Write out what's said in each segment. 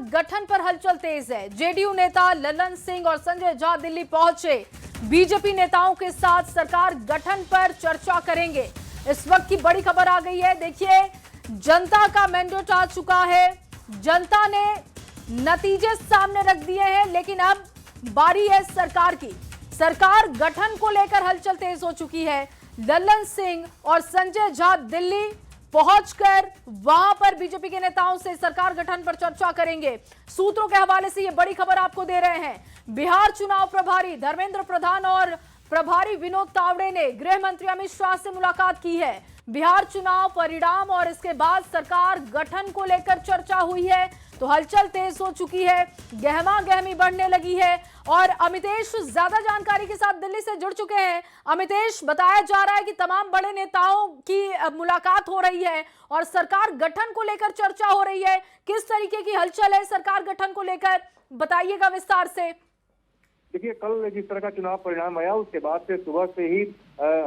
गठन पर हलचल तेज है। जेडीयू नेता ललन सिंह और संजय झा दिल्ली पहुंचे। बीजेपी नेताओं के साथ सरकार गठन पर चर्चा करेंगे। इस वक्त की बड़ी खबर आ गई है। देखिए, जनता का मैंडेट आ चुका है, जनता ने नतीजे सामने रख दिए हैं, लेकिन अब बारी है सरकार की। सरकार गठन को लेकर हलचल तेज हो चुकी है। ललन सिंह और संजय झा दिल्ली पहुंचकर वहां पर बीजेपी के नेताओं से सरकार गठन पर चर्चा करेंगे। सूत्रों के हवाले से यह बड़ी खबर आपको दे रहे हैं। बिहार चुनाव प्रभारी धर्मेंद्र प्रधान और प्रभारी विनोद तावड़े ने गृह मंत्री अमित शाह से मुलाकात की है। बिहार चुनाव परिणाम और इसके बाद सरकार गठन को लेकर चर्चा हुई है, तो हलचल तेज हो चुकी है, गहमा गहमी बढ़ने लगी है। और अमितेश ज्यादा जानकारी के साथ दिल्ली से जुड़ चुके हैं। अमितेश, बताया जा रहा है कि तमाम बड़े नेताओं की मुलाकात हो रही है और सरकार गठन को लेकर चर्चा हो रही है। किस तरीके की हलचल है सरकार गठन को लेकर, बताइएगा विस्तार से। देखिए, कल जिस तरह का चुनाव परिणाम आया उसके बाद से सुबह से ही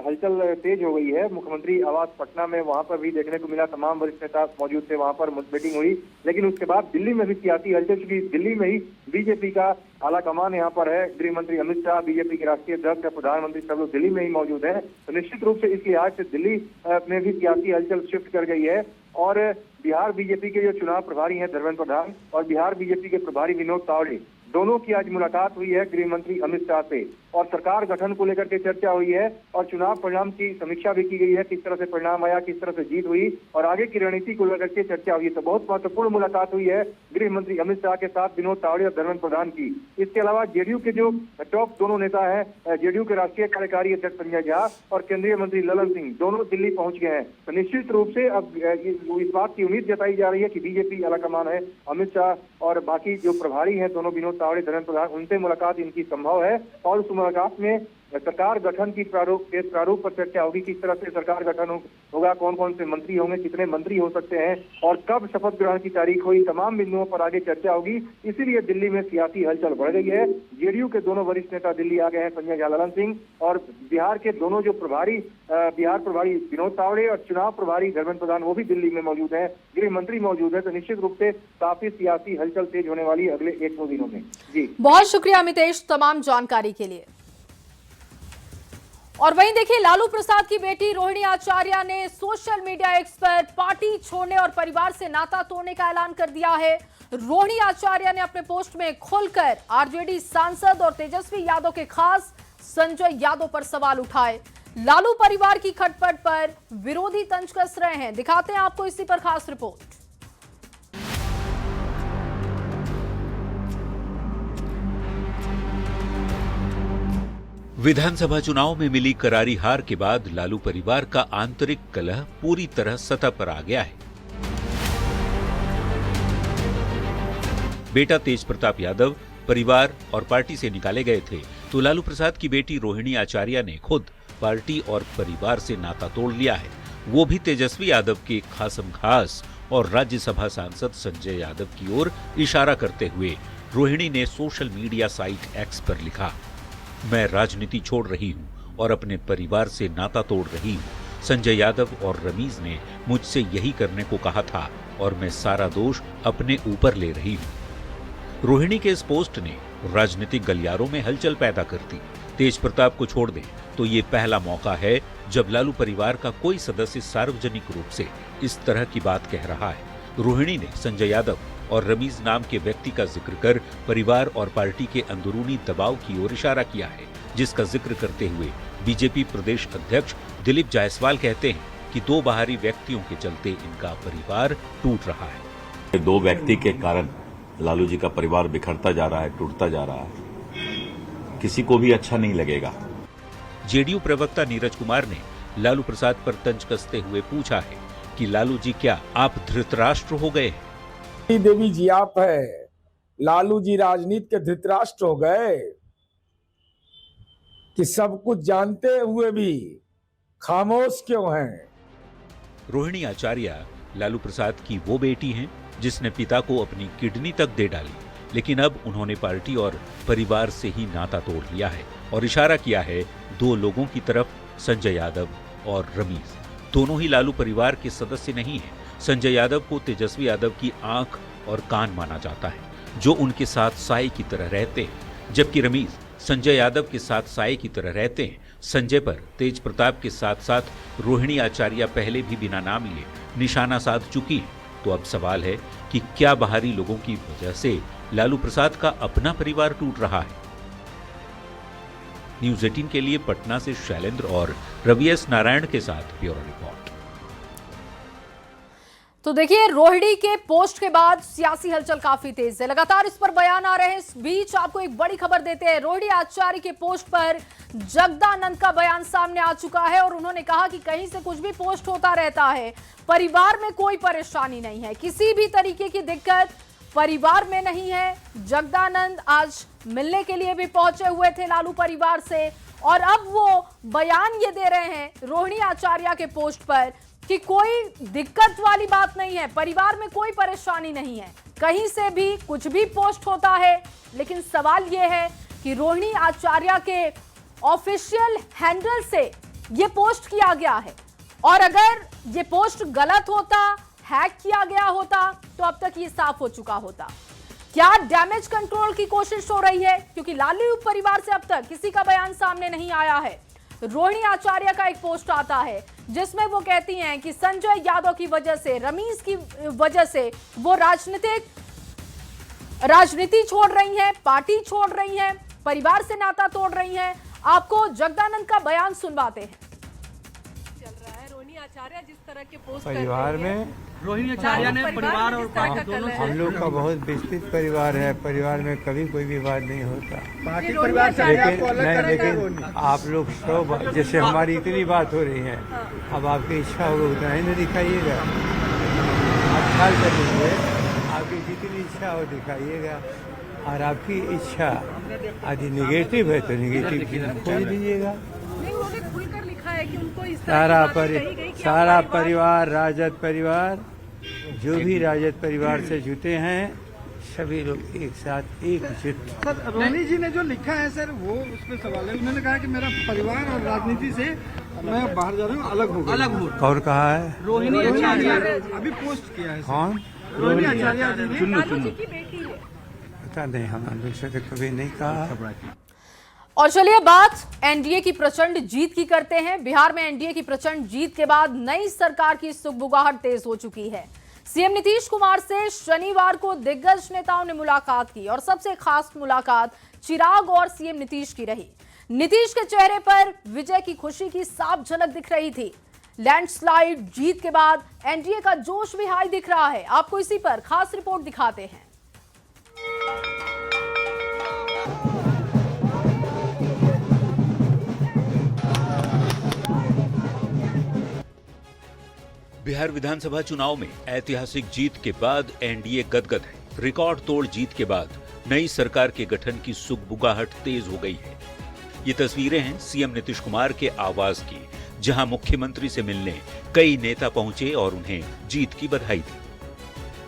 हलचल तेज हो गई है। मुख्यमंत्री आवास पटना में वहां पर भी देखने को मिला, तमाम वरिष्ठ नेता मौजूद थे, वहां पर मीटिंग हुई। लेकिन उसके बाद दिल्ली में भी सियासी हलचल, क्योंकि दिल्ली में ही बीजेपी का आला कमान यहाँ पर है। गृह मंत्री अमित शाह, बीजेपी के राष्ट्रीय अध्यक्ष, प्रधानमंत्री सब लोग दिल्ली में ही मौजूद है। तो निश्चित रूप से इस लिहाज से दिल्ली में भी सियासी हलचल शिफ्ट कर गई है। और बिहार बीजेपी के जो चुनाव प्रभारी हैं धर्मेंद्र प्रधान और बिहार बीजेपी के प्रभारी विनोद तावड़े, दोनों की आज मुलाकात हुई है गृह मंत्री अमित शाह से और सरकार गठन को लेकर के चर्चा हुई है और चुनाव परिणाम की समीक्षा भी की गई है। किस तरह से परिणाम आया, किस तरह से जीत हुई और आगे की रणनीति को लेकर के चर्चा हुई है। तो बहुत महत्वपूर्ण मुलाकात हुई है गृह मंत्री अमित शाह के साथ विनोद तावड़े और धर्मेंद्र प्रधान की। इसके अलावा जेडीयू के जो टॉप दोनों नेता हैं, जेडीयू के राष्ट्रीय कार्यकारी अध्यक्ष संजय झा और केंद्रीय मंत्री ललन सिंह, दोनों दिल्ली पहुंच गए हैं। तो निश्चित रूप से अब इस बात की उम्मीद जताई जा रही है कि बीजेपी आलाकमान है अमित शाह और बाकी जो प्रभारी हैं दोनों विनोद तावड़े धर्मेंद्र प्रधान, उनसे मुलाकात इनकी संभव है और उस मुलाकात में सरकार गठन की प्रारूप पर चर्चा होगी। किस तरह से सरकार गठन होगा, कौन कौन से मंत्री होंगे, कितने मंत्री हो सकते हैं और कब शपथ ग्रहण की तारीख हुई, तमाम बिंदुओं पर आगे चर्चा होगी। इसीलिए दिल्ली में सियासी हलचल बढ़ गई है। जेडीयू के दोनों वरिष्ठ नेता दिल्ली आ गए हैं, संजय झा, ललन सिंह, और बिहार के दोनों जो बिहार प्रभारी विनोद तावड़े और चुनाव प्रभारी धर्मेंद्र प्रधान, वो भी दिल्ली में मौजूद है, गृह मंत्री मौजूद है। तो निश्चित रूप से काफी सियासी हलचल तेज होने वाली है अगले 1-2 दिनों में। जी, बहुत शुक्रिया अमितेश तमाम जानकारी के लिए। और वहीं देखिए, लालू प्रसाद की बेटी रोहिणी आचार्य ने सोशल मीडिया एक्स पर पार्टी छोड़ने और परिवार से नाता तोड़ने का ऐलान कर दिया है। रोहिणी आचार्य ने अपने पोस्ट में खुलकर आरजेडी सांसद और तेजस्वी यादव के खास संजय यादव पर सवाल उठाए। लालू परिवार की खटपट पर विरोधी तंज कस रहे हैं। दिखाते हैं आपको इसी पर खास रिपोर्ट। विधानसभा चुनाव में मिली करारी हार के बाद लालू परिवार का आंतरिक कलह पूरी तरह सतह पर आ गया है। बेटा तेज प्रताप यादव परिवार और पार्टी से निकाले गए थे, तो लालू प्रसाद की बेटी रोहिणी आचार्य ने खुद पार्टी और परिवार से नाता तोड़ लिया है। वो भी तेजस्वी यादव के खासम खास और राज्यसभा सांसद संजय यादव की ओर इशारा करते हुए रोहिणी ने सोशल मीडिया साइट एक्स पर लिखा, मैं राजनीति छोड़ रही हूं और अपने परिवार से नाता तोड़ रही हूं। संजय यादव और रमीज ने मुझसे यही करने को कहा था और मैं सारा दोष अपने ऊपर ले रही हूं। रोहिणी के इस पोस्ट ने राजनीतिक गलियारों में हलचल पैदा कर दी। तेज प्रताप को छोड़ दें तो ये पहला मौका है जब लालू परिवार का कोई सदस्य सार्वजनिक रूप से इस तरह की बात कह रहा है। रोहिणी ने संजय यादव और रमीज नाम के व्यक्ति का जिक्र कर परिवार और पार्टी के अंदरूनी दबाव की ओर इशारा किया है, जिसका जिक्र करते हुए बीजेपी प्रदेश अध्यक्ष दिलीप जायसवाल कहते हैं कि 2 बाहरी व्यक्तियों के चलते इनका परिवार टूट रहा है। 2 व्यक्ति के कारण लालू जी का परिवार बिखरता जा रहा है, टूटता जा रहा है, किसी को भी अच्छा नहीं लगेगा। जेडीयू प्रवक्ता नीरज कुमार ने लालू प्रसाद पर तंज कसते हुए पूछा है कि लालू जी क्या आप धृतराष्ट्र हो गए? देवी जी आप है, लालू जी राजनीति के धृतराष्ट्र हो गए कि सब कुछ जानते हुए भी खामोश क्यों हैं? रोहिणी आचार्य लालू प्रसाद की वो बेटी हैं जिसने पिता को अपनी किडनी तक दे डाली, लेकिन अब उन्होंने पार्टी और परिवार से ही नाता तोड़ लिया है और इशारा किया है 2 लोगों की तरफ, संजय यादव और रमीज। दोनों ही लालू परिवार के सदस्य नहीं हैं। संजय यादव को तेजस्वी यादव की आंख और कान माना जाता है। जो उनके साथ साए की तरह रहते हैं, जबकि रमीज संजय यादव के साथ साए की तरह रहते हैं। संजय पर तेज प्रताप के साथ साथ रोहिणी आचार्य पहले भी बिना नाम लिए निशाना साध चुकी है। तो अब सवाल है कि क्या बाहरी लोगों की वजह से लालू प्रसाद का अपना परिवार टूट रहा है? न्यूज 18 के लिए पटना से शैलेंद्र और रवि एस नारायण के साथ ब्यूरो रिपोर्ट। तो देखिए, रोहिणी के पोस्ट के बाद सियासी हलचल काफी तेज है, लगातार इस पर बयान आ रहे हैं। इस बीच आपको एक बड़ी खबर देते हैं। रोहिणी आचार्य के पोस्ट पर जगदानंद का बयान सामने आ चुका है और उन्होंने कहा कि कहीं से कुछ भी पोस्ट होता रहता है, परिवार में कोई परेशानी नहीं है, किसी भी तरीके की दिक्कत परिवार में नहीं है। जगदानंद आज मिलने के लिए भी पहुंचे हुए थे लालू परिवार से और अब वो बयान ये दे रहे हैं रोहिणी आचार्य के पोस्ट पर कि कोई दिक्कत वाली बात नहीं है, परिवार में कोई परेशानी नहीं है, कहीं से भी कुछ भी पोस्ट होता है। लेकिन सवाल यह है कि रोहिणी आचार्य के ऑफिशियल हैंडल से ये पोस्ट किया गया है और अगर ये पोस्ट गलत होता, हैक किया गया होता तो अब तक ये साफ हो चुका होता। क्या डैमेज कंट्रोल की कोशिश हो रही है? क्योंकि लालू परिवार से अब तक किसी का बयान सामने नहीं आया है। रोहिणी आचार्य का एक पोस्ट आता है जिसमें वो कहती हैं कि संजय यादव की वजह से, रमीज की वजह से वो राजनीति छोड़ रही हैं, पार्टी छोड़ रही हैं, परिवार से नाता तोड़ रही हैं। आपको जगदानंद का बयान सुनवाते हैं। चल रहा है रोहिणी आचार्य जिस तरह के पोस्ट परिवार में रोहिणी आचार्य ने परिवार और पार्टी दोनों हम लोग का बहुत विस्तृत परिवार है। परिवार में कभी कोई विवाद नहीं होता। बाकी परिवार से लेकिन आप लोग सब जैसे हमारी इतनी बात हो रही है, अब आपकी इच्छा होगी उतना ही न दिखाइएगा। आप ख्याल करिए, आपकी जितनी इच्छा हो दिखाइएगा और आपकी इच्छा यदि निगेटिव है तो निगेटिव खोज लीजिएगा। खुलकर लिखा है कि उनको इस सारा परिवार, राजद परिवार, जो भी राजद परिवार से जुटे हैं, सभी लोग एक साथ एकजुट। सर, रोहिणी जी ने जो लिखा है सर, वो उसमें सवाल है। उन्होंने कहा कि मेरा परिवार और राजनीति से मैं बाहर जा रहा हूँ, अलग हो गया। और कहा है रोहिणी आचार्य अभी पोस्ट किया है। कौन? रोहिणी आचार्य जी ने लालू जी की बेटी है। पता नहीं, हम लोग से तो कभी नहीं कहा। और चलिए बात एनडीए की प्रचंड जीत की करते हैं। बिहार में एनडीए की प्रचंड जीत के बाद नई सरकार की सुगबुगाहट तेज हो चुकी है। सीएम नीतीश कुमार से शनिवार को दिग्गज नेताओं ने मुलाकात की और सबसे खास मुलाकात चिराग और सीएम नीतीश की रही। नीतीश के चेहरे पर विजय की खुशी की साफ झलक दिख रही थी। लैंडस्लाइड जीत के बाद एनडीए का जोश भी हाई दिख रहा है। आपको इसी पर खास रिपोर्ट दिखाते हैं। बिहार विधानसभा चुनाव में ऐतिहासिक जीत के बाद एनडीए गदगद है। रिकॉर्ड तोड़ जीत के बाद नई सरकार के गठन की सुगबुगाहट तेज हो गई है। ये तस्वीरें हैं सीएम नीतीश कुमार के आवास की, जहां मुख्यमंत्री से मिलने कई नेता पहुंचे और उन्हें जीत की बधाई दी।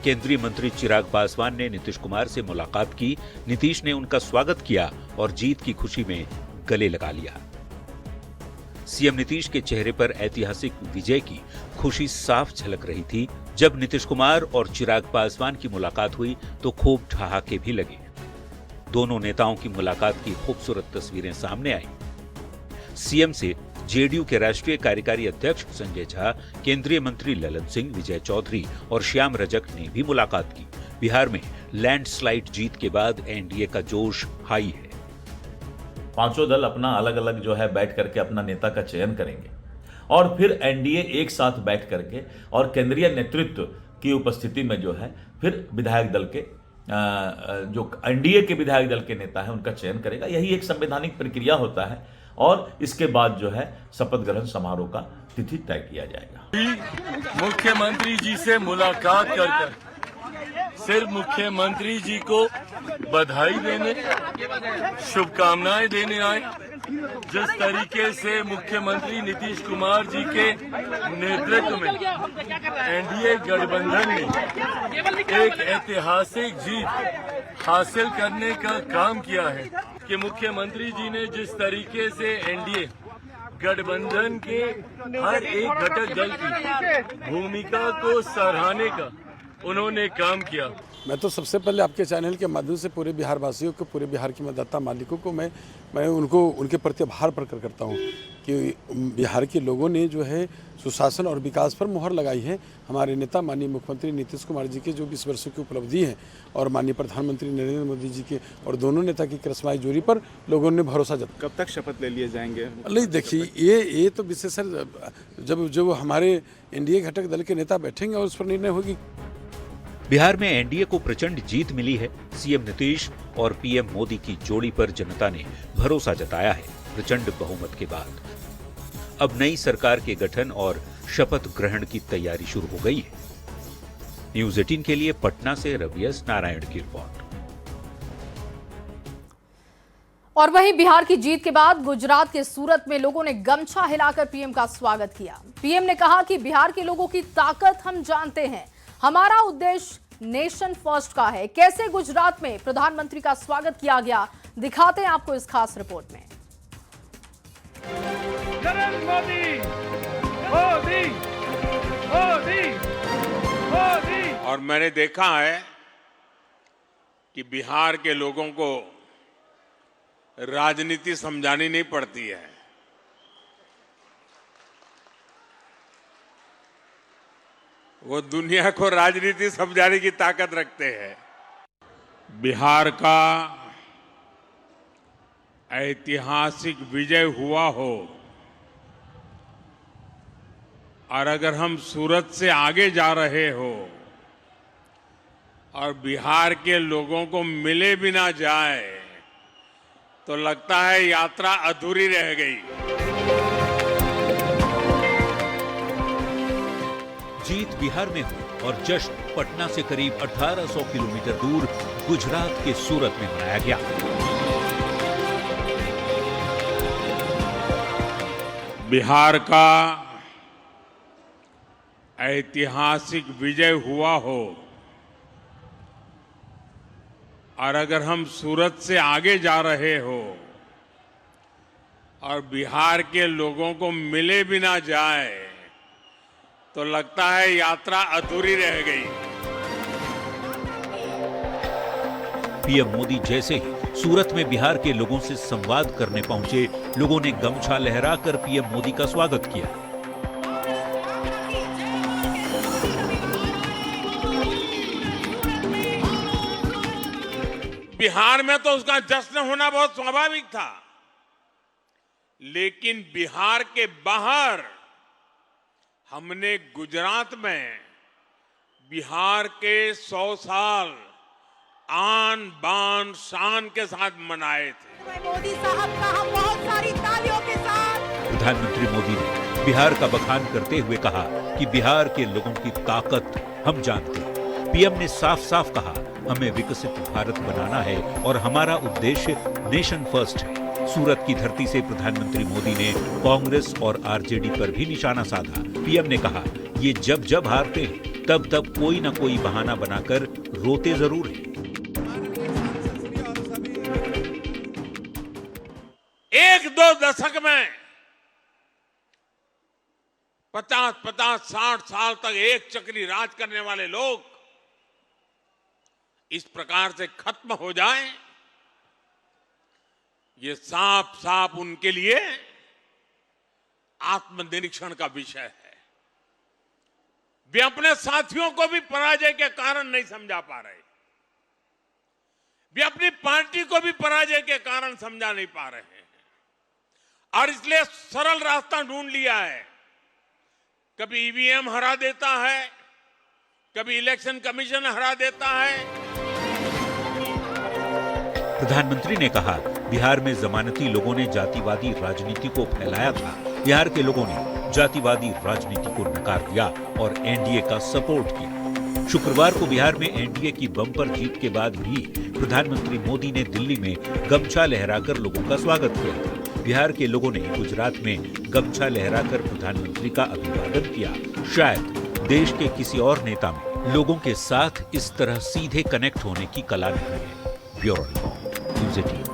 केंद्रीय मंत्री चिराग पासवान ने नीतीश कुमार से मुलाकात की। नीतीश ने उनका स्वागत किया और जीत की खुशी में गले लगा लिया। सीएम नीतीश के चेहरे पर ऐतिहासिक विजय की खुशी साफ झलक रही थी। जब नीतीश कुमार और चिराग पासवान की मुलाकात हुई तो खूब ठहाके भी लगे। दोनों नेताओं की मुलाकात की खूबसूरत तस्वीरें सामने आई। सीएम से जेडीयू के राष्ट्रीय कार्यकारी अध्यक्ष संजय झा, केंद्रीय मंत्री ललन सिंह, विजय चौधरी और श्याम रजक ने भी मुलाकात की। बिहार में लैंडस्लाइड जीत के बाद एनडीए का जोश हाई है। पांचों दल अपना अलग अलग जो है बैठ करके अपना नेता का चयन करेंगे और फिर एनडीए एक साथ बैठ करके और केंद्रीय नेतृत्व की उपस्थिति में जो है फिर विधायक दल के जो एनडीए के विधायक दल के नेता है उनका चयन करेगा। यही एक संवैधानिक प्रक्रिया होता है और इसके बाद जो है शपथ ग्रहण समारोह का तिथि तय किया जाएगा। मुख्यमंत्री जी से मुलाकात कर सिर्फ मुख्यमंत्री जी को बधाई देने, शुभकामनाएं देने आए। जिस तरीके से मुख्यमंत्री नीतीश कुमार जी के नेतृत्व में एनडीए गठबंधन ने एक ऐतिहासिक जीत हासिल करने का काम किया है कि मुख्यमंत्री जी ने जिस तरीके से एनडीए गठबंधन के हर एक घटक दल की भूमिका को सराहने का उन्होंने काम किया। मैं तो सबसे पहले आपके चैनल के माध्यम से पूरे बिहार वासियों को, पूरे बिहार के मतदाता मालिकों को मैं उनको उनके प्रति आभार प्रकट करता हूँ कि बिहार के लोगों ने जो है सुशासन और विकास पर मुहर लगाई है। हमारे नेता माननीय मुख्यमंत्री नीतीश कुमार जी के जो 20 वर्षों की उपलब्धि है और माननीय प्रधानमंत्री नरेंद्र मोदी जी के और दोनों नेता की करिश्माई जोड़ी पर लोगों ने भरोसा जताया। कब तक शपथ ले लिए जाएंगे? नहीं, देखिए ये तो विशेषकर जब हमारे एनडीए घटक दल के नेता बैठेंगे और उस पर निर्णय होगी। बिहार में एनडीए को प्रचंड जीत मिली है। सीएम नीतीश और पीएम मोदी की जोड़ी पर जनता ने भरोसा जताया है। प्रचंड बहुमत के बाद अब नई सरकार के गठन और शपथ ग्रहण की तैयारी शुरू हो गई है। न्यूज 18 के लिए पटना से रवि एस नारायण की रिपोर्ट। और वहीं बिहार की जीत के बाद गुजरात के सूरत में लोगों ने गमछा हिलाकर पीएम का स्वागत किया। पीएम ने कहा कि बिहार के लोगों की ताकत हम जानते हैं, हमारा उद्देश्य नेशन फर्स्ट का है। कैसे गुजरात में प्रधानमंत्री का स्वागत किया गया, दिखाते हैं आपको इस खास रिपोर्ट में। नरेंद्र मोदी, मोदी, मोदी, मोदी। और मैंने देखा है कि बिहार के लोगों को राजनीति समझानी नहीं पड़ती है। वो दुनिया को राजनीति समझाने की ताकत रखते हैं। बिहार का ऐतिहासिक विजय हुआ हो और अगर हम सूरत से आगे जा रहे हो और बिहार के लोगों को मिले भी ना जाए तो लगता है यात्रा अधूरी रह गई। जीत बिहार में हुई और जश्न पटना से करीब 1800 किलोमीटर दूर गुजरात के सूरत में मनाया गया। बिहार का ऐतिहासिक विजय हुआ हो और अगर हम सूरत से आगे जा रहे हो और बिहार के लोगों को मिले भी ना जाए तो लगता है यात्रा अधूरी रह गई। पीएम मोदी जैसे ही सूरत में बिहार के लोगों से संवाद करने पहुंचे, लोगों ने गमछा लहराकर पीएम मोदी का स्वागत किया। बिहार में तो उसका जश्न होना बहुत स्वाभाविक था, लेकिन बिहार के बाहर हमने गुजरात में बिहार के 100 साल आन बान शान के साथ मनाए थे। मोदी साहब का हम बहुत सारी तालियों के साथ। प्रधानमंत्री मोदी ने बिहार का बखान करते हुए कहा कि बिहार के लोगों की ताकत हम जानते हैं। पीएम ने साफ साफ कहा, हमें विकसित भारत बनाना है और हमारा उद्देश्य नेशन फर्स्ट है। सूरत की धरती से प्रधानमंत्री मोदी ने कांग्रेस और आरजेडी पर भी निशाना साधा। पीएम ने कहा, ये जब जब हारते हैं तब तब कोई न कोई बहाना बनाकर रोते जरूर हैं। 1-2 दशक में 50-50, 60 साल तक एक चक्री राज करने वाले लोग इस प्रकार से खत्म हो जाएं, ये साफ साफ उनके लिए आत्मनिरीक्षण का विषय है। वे अपने साथियों को भी पराजय के कारण नहीं समझा पा रहे, वे अपनी पार्टी को भी पराजय के कारण समझा नहीं पा रहे हैं और इसलिए सरल रास्ता ढूंढ लिया है। कभी ईवीएम हरा देता है, कभी इलेक्शन कमीशन हरा देता है। प्रधानमंत्री ने कहा, बिहार में जमानती लोगों ने जातिवादी राजनीति को फैलाया था। बिहार के लोगों ने जातिवादी राजनीति को नकार दिया और एनडीए का सपोर्ट किया। शुक्रवार को बिहार में एनडीए की बम्पर जीत के बाद भी प्रधानमंत्री मोदी ने दिल्ली में गमछा लहराकर लोगों का स्वागत किया। बिहार के लोगों ने गुजरात में गमछा लहराकर प्रधानमंत्री का अभिवादन किया। शायद देश के किसी और नेता में लोगों के साथ इस तरह सीधे कनेक्ट होने की कला नहीं है। Bureau report, news 18।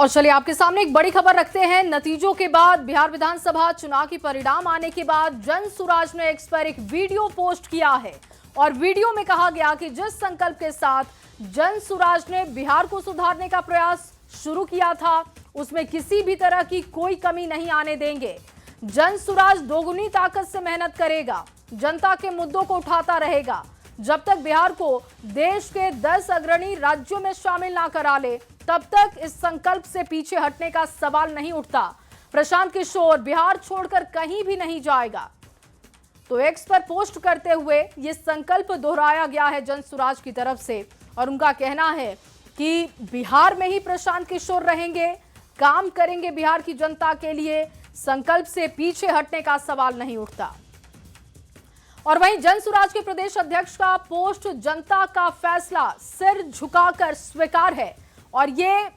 और चलिए आपके सामने एक बड़ी खबर रखते हैं। नतीजों के बाद बिहार विधानसभा चुनाव की परिणाम आने के बाद जनसुराज ने एक्स पर एक वीडियो पोस्ट किया है और वीडियो में कहा गया कि जिस संकल्प के साथ जनसुराज ने बिहार को सुधारने का प्रयास शुरू किया था उसमें किसी भी तरह की कोई कमी नहीं आने देंगे। जनसुराज दोगुनी ताकत से मेहनत करेगा, जनता के मुद्दों को उठाता रहेगा। जब तक बिहार को देश के 10 अग्रणी राज्यों में शामिल ना करा ले तब तक इस संकल्प से पीछे हटने का सवाल नहीं उठता। प्रशांत किशोर बिहार छोड़कर कहीं भी नहीं जाएगा। तो एक्स पर पोस्ट करते हुए यह संकल्प दोहराया गया है जनसुराज की तरफ से और उनका कहना है कि बिहार में ही प्रशांत किशोर रहेंगे, काम करेंगे बिहार की जनता के लिए, संकल्प से पीछे हटने का सवाल नहीं उठता। और वहीं जनसुराज के प्रदेश अध्यक्ष का पोस्ट जनता का फैसला सिर झुकाकर स्वीकार है और ये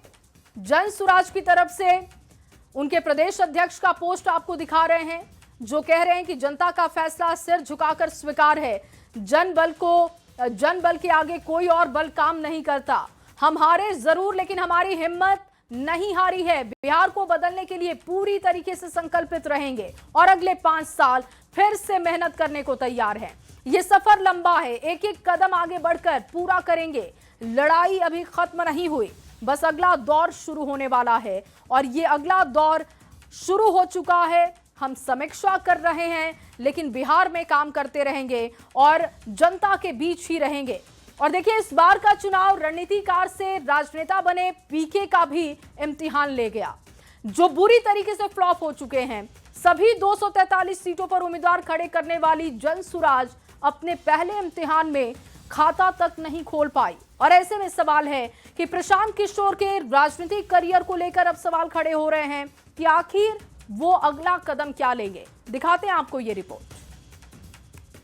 जनसुराज की तरफ से उनके प्रदेश अध्यक्ष का पोस्ट आपको दिखा रहे हैं जो कह रहे हैं कि जनता का फैसला सिर झुकाकर स्वीकार है। जनबल के आगे कोई और बल काम नहीं करता। हम हारे जरूर लेकिन हमारी हिम्मत नहीं हारी है। बिहार को बदलने के लिए पूरी तरीके से संकल्पित रहेंगे और अगले 5 साल फिर से मेहनत करने को तैयार हैं। ये सफर लंबा है, एक एक कदम आगे बढ़कर पूरा करेंगे। लड़ाई अभी खत्म नहीं हुई, बस अगला दौर शुरू होने वाला है और ये अगला दौर शुरू हो चुका है। हम समीक्षा कर रहे हैं लेकिन बिहार में काम करते रहेंगे और जनता के बीच ही रहेंगे। और देखिए इस बार का चुनाव रणनीतिकार से राजनेता बने पीके का भी इम्तिहान ले गया, जो बुरी तरीके से फ्लॉप हो चुके हैं। सभी 243 सीटों पर उम्मीदवार खड़े करने वाली जनसुराज अपने पहले इम्तिहान में खाता तक नहीं खोल पाई और ऐसे में सवाल है कि प्रशांत किशोर के राजनीतिक करियर को लेकर अब सवाल खड़े हो रहे हैं कि आखिर वो अगला कदम क्या लेंगे। दिखाते हैं आपको ये रिपोर्ट।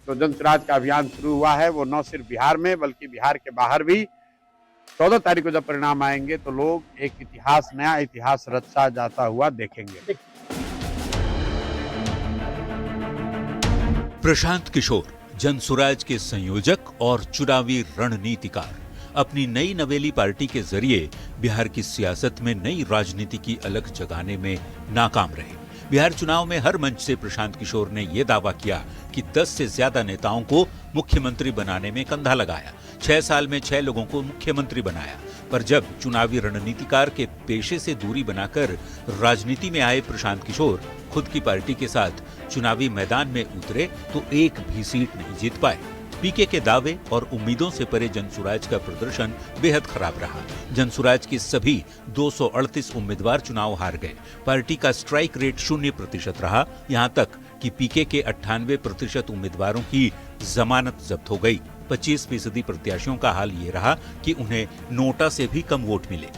तो जनसुराज का अभियान शुरू हुआ है, वो न सिर्फ बिहार में बल्कि बिहार के बाहर भी। 14 तारीख को जब परिणाम आएंगे तो लोग एक इतिहास, नया इतिहास रचा जाता हुआ देखेंगे। प्रशांत किशोर जनसुराज के संयोजक और चुनावी रणनीतिकार अपनी नई नवेली पार्टी के जरिए बिहार की सियासत में नई राजनीति की अलग जगाने में नाकाम रहे। बिहार चुनाव में हर मंच से प्रशांत किशोर ने यह दावा किया कि 10 से ज्यादा नेताओं को मुख्यमंत्री बनाने में कंधा लगाया, 6 साल में 6 लोगों को मुख्यमंत्री बनाया। पर जब चुनावी रणनीतिकार के पेशे से दूरी बनाकर राजनीति में आए प्रशांत किशोर खुद की पार्टी के साथ चुनावी मैदान में उतरे तो एक भी सीट नहीं जीत पाए। पीके के दावे और उम्मीदों से परे जनसुराज का प्रदर्शन बेहद खराब रहा। जनसुराज के सभी 238 उम्मीदवार चुनाव हार गए। पार्टी का स्ट्राइक रेट 0% रहा, यहां तक कि पीके के 98% उम्मीदवारों की जमानत जब्त हो गई। 25% प्रत्याशियों का हाल ये रहा कि उन्हें नोटा से भी कम वोट मिले।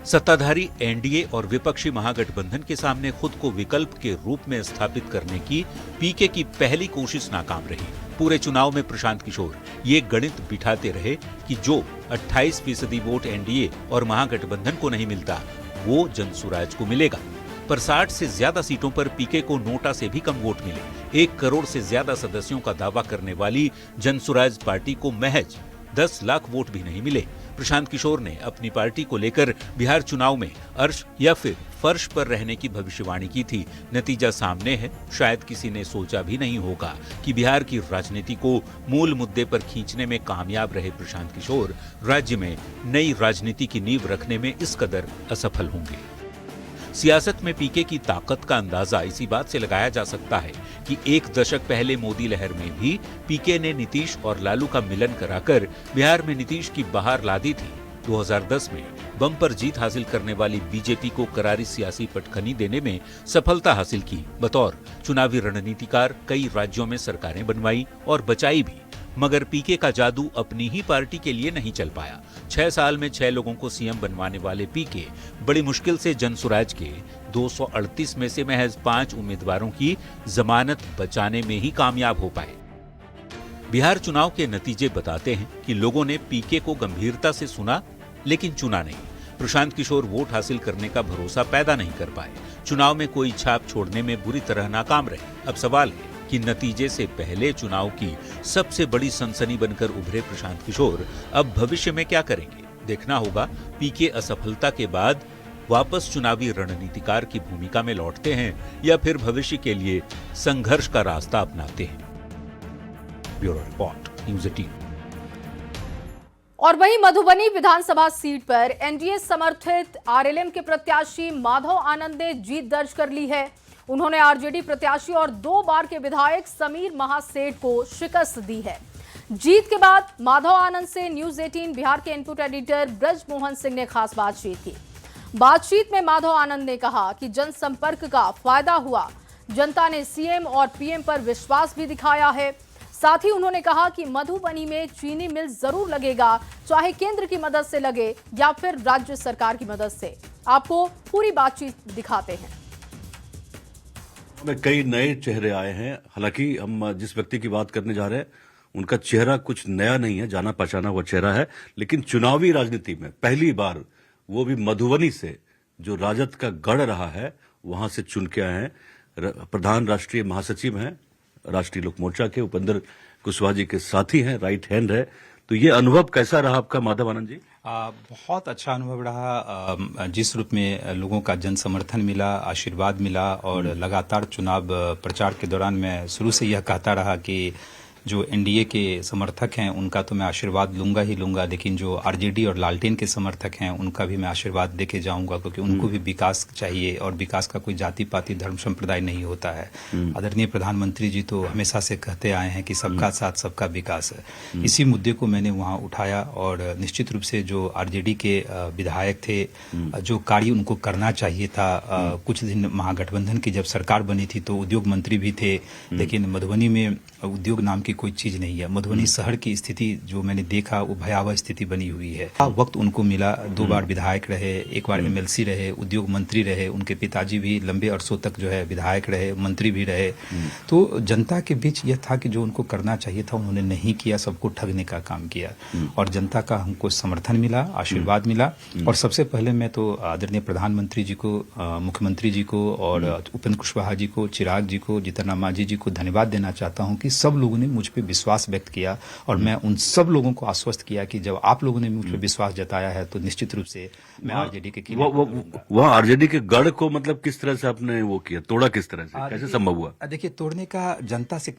सत्ताधारी एनडीए और विपक्षी महागठबंधन के सामने खुद को विकल्प के रूप में स्थापित करने की पीके की पहली कोशिश नाकाम रही। पूरे चुनाव में प्रशांत किशोर ये गणित बिठाते रहे कि जो 28% वोट एनडीए और महागठबंधन को नहीं मिलता वो जनसुराज को मिलेगा। पर 60 से ज्यादा सीटों पर पीके को नोटा से भी कम वोट मिले। 1 करोड़ से ज्यादा सदस्यों का दावा करने वाली जनसुराज पार्टी को महज 10 लाख वोट भी नहीं मिले। प्रशांत किशोर ने अपनी पार्टी को लेकर बिहार चुनाव में अर्श या फिर फर्श पर रहने की भविष्यवाणी की थी। नतीजा सामने है। शायद किसी ने सोचा भी नहीं होगा कि बिहार की राजनीति को मूल मुद्दे पर खींचने में कामयाब रहे प्रशांत किशोर राज्य में नई राजनीति की नींव रखने में इस कदर असफल होंगे। सियासत में पीके की ताकत का अंदाजा इसी बात से लगाया जा सकता है कि 1 दशक पहले मोदी लहर में भी पीके ने नीतीश और लालू का मिलन कराकर बिहार में नीतीश की बहार ला दी थी। 2010 में बम्पर जीत हासिल करने वाली बीजेपी को करारी सियासी पटखनी देने में सफलता हासिल की। बतौर चुनावी रणनीतिकार कई राज्यों में सरकारें बनवाई और बचाई भी, मगर पीके का जादू अपनी ही पार्टी के लिए नहीं चल पाया। 6 साल में 6 लोगों को सीएम बनवाने वाले पीके बड़ी मुश्किल से जनसुराज के 238 में से महज 5 उम्मीदवारों की जमानत बचाने में ही कामयाब हो पाए। बिहार चुनाव के नतीजे बताते हैं कि लोगों ने पीके को गंभीरता से सुना लेकिन चुना नहीं। प्रशांत किशोर वोट हासिल करने का भरोसा पैदा नहीं कर पाए। चुनाव में कोई छाप छोड़ने में बुरी तरह नाकाम रहे। अब सवाल है कि नतीजे से पहले चुनाव की सबसे बड़ी सनसनी बनकर उभरे प्रशांत किशोर अब भविष्य में क्या करेंगे। देखना होगा पीके असफलता के बाद वापस चुनावी रणनीतिकार की भूमिका में लौटते हैं या फिर भविष्य के लिए संघर्ष का रास्ता अपनाते हैं। Bureau report, news 18। और वहीं मधुबनी विधानसभा सीट पर एनडीए समर्थित आरएलएम के प्रत्याशी माधव आनंद ने जीत दर्ज कर ली है। उन्होंने आरजेडी प्रत्याशी और 2 बार के विधायक समीर महासेठ को शिकस्त दी है। जीत के बाद माधव आनंद से न्यूज़ 18 बिहार के इनपुट एडिटर ब्रजमोहन सिंह ने खास बातचीत की। बातचीत में माधव आनंद ने कहा कि जनसंपर्क का फायदा हुआ, जनता ने सीएम और पीएम पर विश्वास भी दिखाया है। साथ ही उन्होंने कहा कि मधुबनी में चीनी मिल जरूर लगेगा, चाहे केंद्र की मदद से लगे या फिर राज्य सरकार की मदद से। आपको पूरी बातचीत दिखाते हैं। में कई नए चेहरे आए हैं। हालांकि हम जिस व्यक्ति की बात करने जा रहे हैं उनका चेहरा कुछ नया नहीं है, जाना पहचाना हुआ चेहरा है, लेकिन चुनावी राजनीति में पहली बार वो भी मधुबनी से, जो राजद का गढ़ रहा है, वहां से चुन के आए हैं। प्रधान राष्ट्रीय महासचिव हैं राष्ट्रीय लोक मोर्चा के, उपेंद्र कुशवाहा जी के साथी हैं, राइट हैंड है। तो ये अनुभव कैसा रहा आपका माधव आनंद जी? बहुत अच्छा अनुभव रहा। जिस रूप में लोगों का जन समर्थन मिला, आशीर्वाद मिला, और लगातार चुनाव प्रचार के दौरान मैं शुरू से यह कहता रहा कि जो एनडीए के समर्थक हैं उनका तो मैं आशीर्वाद लूंगा ही लूंगा, लेकिन जो आरजेडी और लालटेन के समर्थक हैं उनका भी मैं आशीर्वाद देके जाऊंगा, क्योंकि उनको भी विकास चाहिए और विकास का कोई जाति पाति धर्म संप्रदाय नहीं होता है। आदरणीय प्रधानमंत्री जी तो हमेशा से कहते आए हैं कि सबका साथ सबका विकास है। इसी मुद्दे को मैंने वहाँ उठाया और निश्चित रूप से जो आरजेडी के विधायक थे, जो कार्य उनको करना चाहिए था, कुछ दिन महागठबंधन की जब सरकार बनी थी तो उद्योग मंत्री भी थे, लेकिन मधुबनी में उद्योग नाम की कोई चीज नहीं है। मधुबनी शहर की स्थिति जो मैंने देखा वो भयावह स्थिति बनी हुई है। वक्त उनको मिला, 2 बार विधायक रहे, 1 बार एमएलसी रहे, उद्योग मंत्री रहे, उनके पिताजी भी लंबे अरसों तक जो है विधायक रहे, मंत्री भी रहे। तो जनता के बीच यह था कि जो उनको करना चाहिए था उन्होंने नहीं किया, सबको ठगने का काम किया, और जनता का हमको समर्थन मिला, आशीर्वाद मिला। और सबसे पहले मैं तो आदरणीय प्रधानमंत्री जी को, मुख्यमंत्री जी को और उपेंद्र कुशवाहा जी को, चिराग जी को, जीतन मांझी जी को धन्यवाद देना चाहता हूँ कि सब लोगों ने मुझ पे विश्वास व्यक्त किया, और मैं उन सब लोगों को आश्वस्त किया कि जब आप लोगों ने मुझ पे विश्वास जताया है तो निश्चित रूप से मैं आरजेडी के वहाँ आरजेडी के गढ़ को मतलब किस तरह से आपने वो किया, तोड़ा किस तरह से, कैसे संभव हुआ? देखिए, तोड़ने का जनता से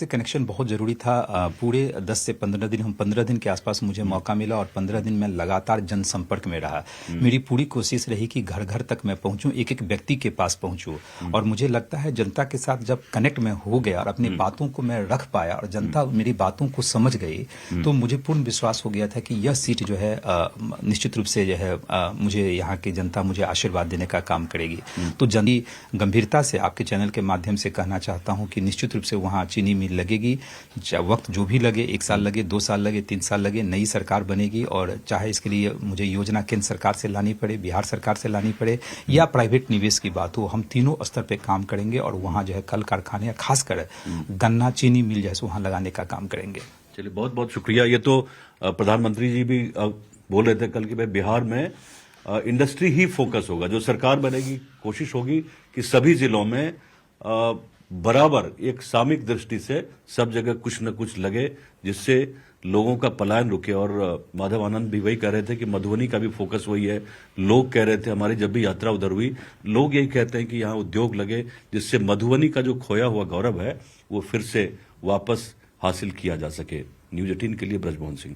कनेक्शन बहुत जरूरी था। पूरे 10 से 15 दिन, हम 15 दिन के आसपास मुझे मौका मिला और 15 दिन में लगातार जनसंपर्क में रहा। मेरी पूरी कोशिश रही कि घर घर तक मैं पहुंचूं, एक एक व्यक्ति के पास पहुंचूं, और मुझे लगता है जनता के साथ जब कनेक्ट में हो गया और अपनी बातों को मैं रख पाया और जनता मेरी बातों को समझ गई, तो मुझे पूर्ण विश्वास हो गया था कि यह सीट जो है निश्चित रूप से जो है मुझे यहाँ की जनता मुझे आशीर्वाद देने का काम करेगी। तो जल्दी गंभीरता से आपके चैनल के माध्यम से कहना चाहता हूँ कि निश्चित रूप से वहाँ चीनी मिल लगेगी। वक्त जो भी लगे, 1 साल लगे, 2 साल लगे, 3 साल लगे, नई सरकार बनेगी, और चाहे इसके लिए मुझे योजना केंद्र सरकार से लानी पड़े, बिहार सरकार से लानी पड़े, या प्राइवेट निवेश की बात हो, हम तीनों स्तर पे काम करेंगे और वहाँ जो है कल कारखाने, खासकर गन्ना चीनी मिल जैसे वहाँ लगाने का काम करेंगे। चलिए, बहुत बहुत शुक्रिया। ये तो प्रधानमंत्री जी भी बोल रहे थे कल कि भाई बिहार में इंडस्ट्री ही फोकस होगा, जो सरकार बनेगी कोशिश होगी कि सभी जिलों में बराबर एक सामूहिक दृष्टि से सब जगह कुछ न कुछ लगे, जिससे लोगों का पलायन रुके। और माधव आनंद भी वही कह रहे थे कि मधुबनी का भी फोकस वही है। लोग कह रहे थे, हमारी जब भी यात्रा उधर हुई, लोग यही कहते हैं कि यहाँ उद्योग लगे, जिससे मधुबनी का जो खोया हुआ गौरव है वो फिर से वापस हासिल किया जा सके। न्यूज़ 18 के लिए ब्रजमोहन सिंह।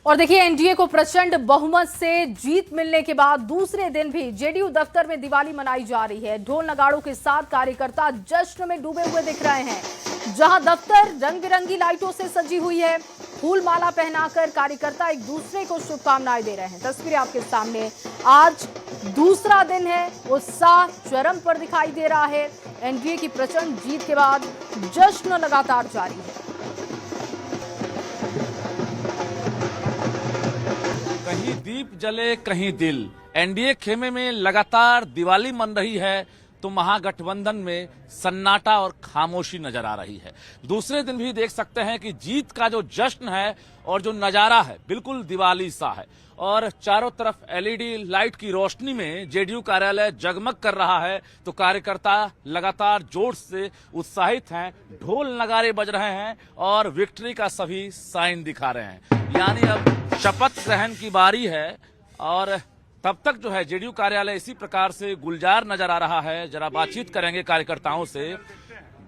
और देखिए, एनडीए को प्रचंड बहुमत से जीत मिलने के बाद दूसरे दिन भी जेडीयू दफ्तर में दिवाली मनाई जा रही है। ढोल नगाड़ों के साथ कार्यकर्ता जश्न में डूबे हुए दिख रहे हैं। जहां दफ्तर रंग बिरंगी लाइटों से सजी हुई है, फूल माला पहनाकर कार्यकर्ता एक दूसरे को शुभकामनाएं दे रहे हैं। तस्वीरें आपके सामने। आज दूसरा दिन है, उत्साह चरम पर दिखाई दे रहा है। एनडीए की प्रचंड जीत के बाद जश्न लगातार जारी है। कहीं दीप जले कहीं दिल, एनडीए खेमे में लगातार दिवाली मन रही है। तो महागठबंधन में सन्नाटा और खामोशी नजर आ रही है। दूसरे दिन भी देख सकते हैं कि जीत का जो जश्न है और जो नजारा है बिल्कुल दिवाली सा है और चारों तरफ एलईडी लाइट की रोशनी में जेडीयू कार्यालय जगमग कर रहा है, तो कार्यकर्ता लगातार जोर से उत्साहित हैं, ढोल नगारे बज रहे हैं और विक्ट्री का सभी साइन दिखा रहे हैं। यानी अब शपथ ग्रहण की बारी है और तब तक जो है जेडीयू कार्यालय इसी प्रकार से गुलजार नजर आ रहा है। जरा बातचीत करेंगे कार्यकर्ताओं से।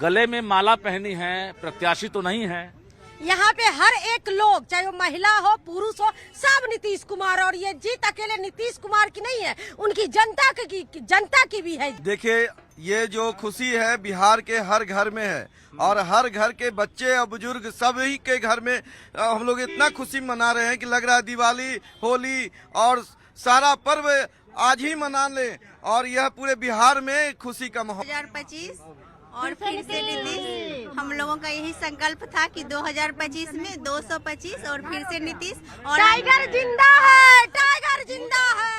गले में माला पहनी है, प्रत्याशी तो नहीं है। यहाँ पे हर एक लोग, चाहे वो महिला हो पुरुष हो, सब नीतीश कुमार, और ये जीत अकेले नीतीश कुमार की नहीं है, उनकी जनता की भी है। देखिए, ये जो खुशी है बिहार के हर घर में है और हर घर के बच्चे और बुजुर्ग सभी के घर में हम लोग इतना खुशी मना रहे हैं कि लग रहा है दिवाली, होली और सारा पर्व आज ही मना ले और यह पूरे बिहार में खुशी का माहौल। 2025 और फिर से नीतीश, हम लोगों का यही संकल्प था कि 2025 में 225 और फिर से नीतीश। और टाइगर जिंदा है, टाइगर जिंदा है।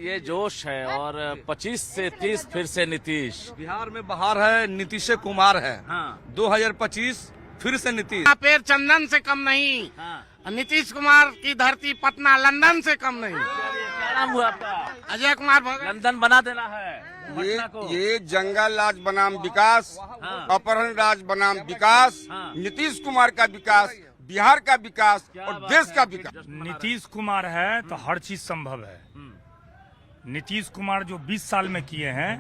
ये जोश है और 25 से 30 फिर से नीतीश। बिहार में बाहर है, नीतीश कुमार है। हाँ। 2025 फिर से नीतीश। पेड़ चंदन से कम नहीं। हाँ। नीतीश कुमार की धरती पटना लंदन से कम नहीं। क्या नाम हुआ आपका? अजय कुमार भगत। लंदन बना देना है ये जंगल राज बनाम विकास, अपहरण राज बनाम विकास, नीतीश कुमार का विकास, बिहार का विकास और देश का विकास। नीतीश कुमार है तो हर चीज संभव है। नीतीश कुमार जो 20 साल में किए हैं,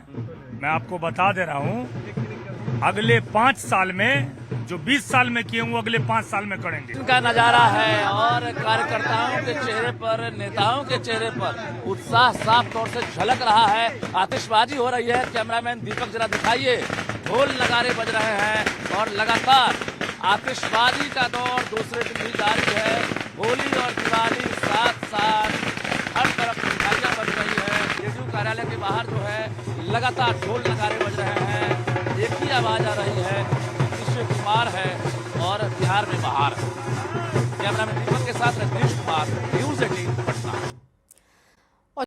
मैं आपको बता दे रहा हूँ, अगले 5 साल में जो 20 साल में किए वो अगले 5 साल में करेंगे। इनका नजारा है और कार्यकर्ताओं के चेहरे पर, नेताओं के चेहरे पर उत्साह साफ तौर से झलक रहा है। आतिशबाजी हो रही है। कैमरामैन दीपक जरा दिखाइए। ढोल नगारे बज रहे हैं और लगातार आतिशबाजी का दौर दूसरे दिन भी जारी है। होली और दिवाली साथ साथ हर तरफ मिठाइयां बज रही है। जेडीयू कार्यालय के बाहर जो है लगातार ढोल नगारे बज रहे हैं। एक ही आवाज आ रही है, नीतीश कुमार है और बिहार में बाहर है। कैमरामैन दीपक के साथ रजनीश कुमार, न्यूज़ 18।